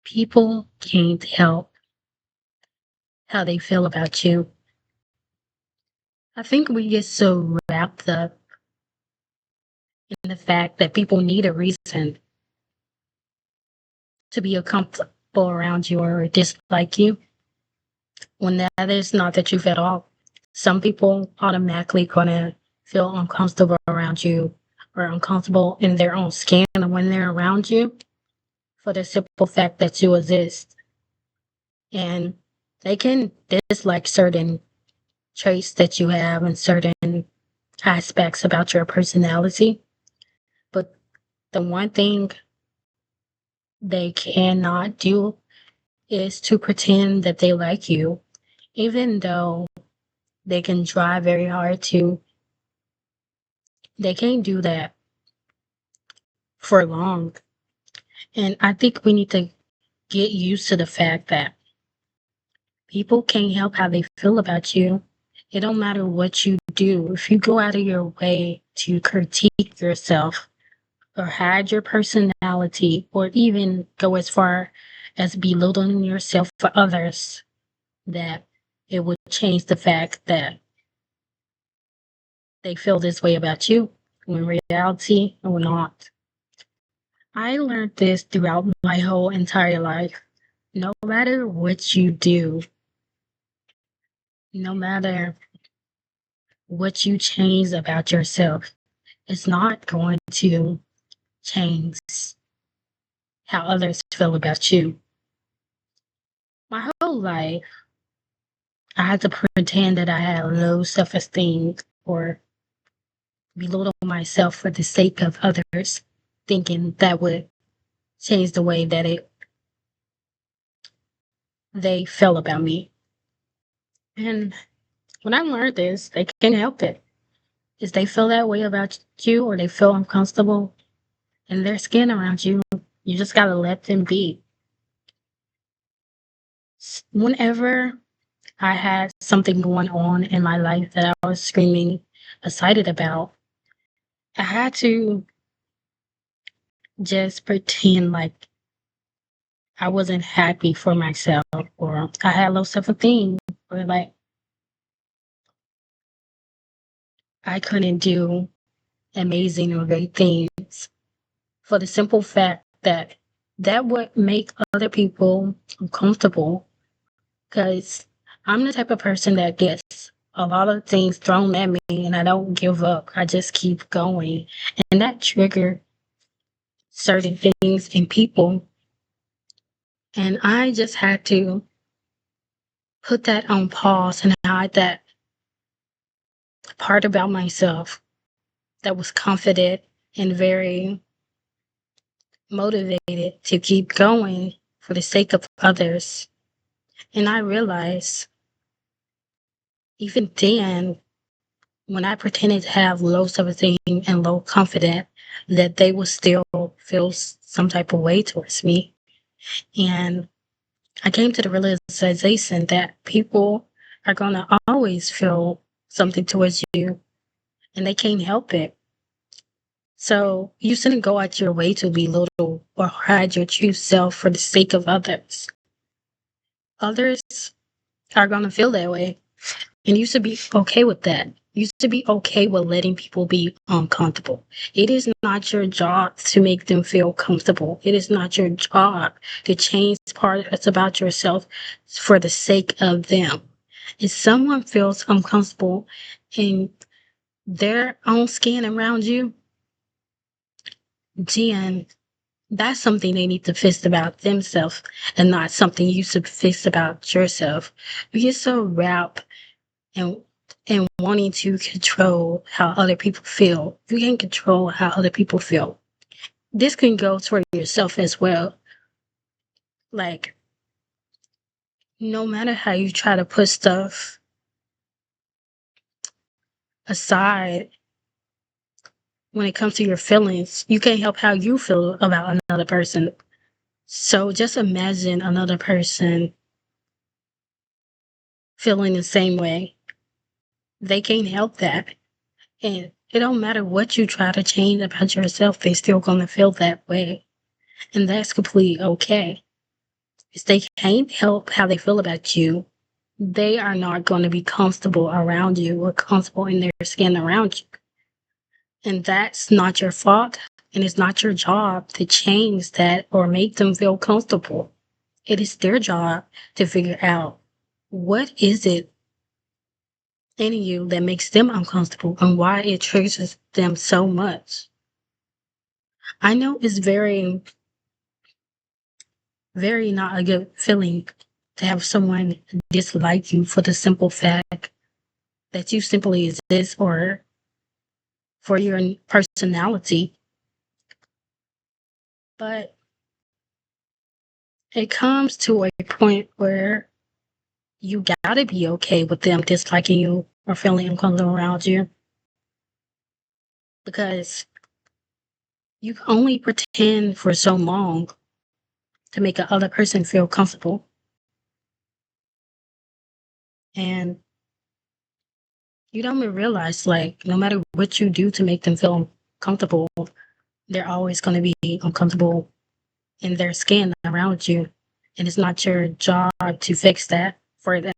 People can't help how they feel about you. I think we get so wrapped up in the fact that people need a reason to be uncomfortable around you or dislike you, when that is not the truth at all. Some people automatically gonna feel uncomfortable around you or uncomfortable in their own skin when they're around you for the simple fact that you exist. And they can dislike certain traits that you have and certain aspects about your personality. But the one thing they cannot do is to pretend that they like you, even though they can try very hard to. They can't do that for long. And I think we need to get used to the fact that people can't help how they feel about you. It don't matter what you do. If you go out of your way to critique yourself or hide your personality or even go as far as belittling yourself for others, that it would change the fact that they feel this way about you, when in reality or not. I learned this throughout my whole entire life. No matter what you do, no matter what you change about yourself, it's not going to change how others feel about you. My whole life, I had to pretend that I had low self esteem or belittle myself for the sake of others, thinking that would change the way that they felt about me. And when I learned this, they can't help it. Is they feel that way about you or they feel uncomfortable in their skin around you, you just gotta let them be. Whenever I had something going on in my life that I was screaming excited about, I had to just pretend like I wasn't happy for myself or I had low self-esteem or like I couldn't do amazing or great things for the simple fact that that would make other people uncomfortable because I'm the type of person that gets a lot of things thrown at me and I don't give up. I just keep going. And that trigger certain things in people. And I just had to put that on pause and hide that part about myself that was confident and very motivated to keep going for the sake of others. And I realized even then, when I pretended to have low self-esteem and low confidence, that they would still feel some type of way towards me. And I came to the realization that people are going to always feel something towards you and they can't help it. So you shouldn't go out your way to belittle or hide your true self for the sake of others. Others are going to feel that way. And you should be okay with that. You should be okay with letting people be uncomfortable. It is not your job to make them feel comfortable. It is not your job to change parts about yourself for the sake of them. If someone feels uncomfortable in their own skin around you, then that's something they need to fix about themselves and not something you should fix about yourself. We get so wrapped and wanting to control how other people feel. You can't control how other people feel. This can go for yourself as well. Like, no matter how you try to put stuff aside when it comes to your feelings, you can't help how you feel about another person. So just imagine another person feeling the same way. They can't help that. And it don't matter what you try to change about yourself, they still gonna feel that way. And that's completely okay. If they can't help how they feel about you, they are not going to be comfortable around you or comfortable in their skin around you. And that's not your fault. And it's not your job to change that or make them feel comfortable. It is their job to figure out what is it in you that makes them uncomfortable and why it triggers them so much. I know it's very, very not a good feeling to have someone dislike you for the simple fact that you simply exist or for your personality. But it comes to a point where you gotta be okay with them disliking you or feeling uncomfortable around you because you can only pretend for so long to make a other person feel comfortable. And you don't even realize, like, no matter what you do to make them feel comfortable, they're always going to be uncomfortable in their skin around you. And it's not your job to fix that for them.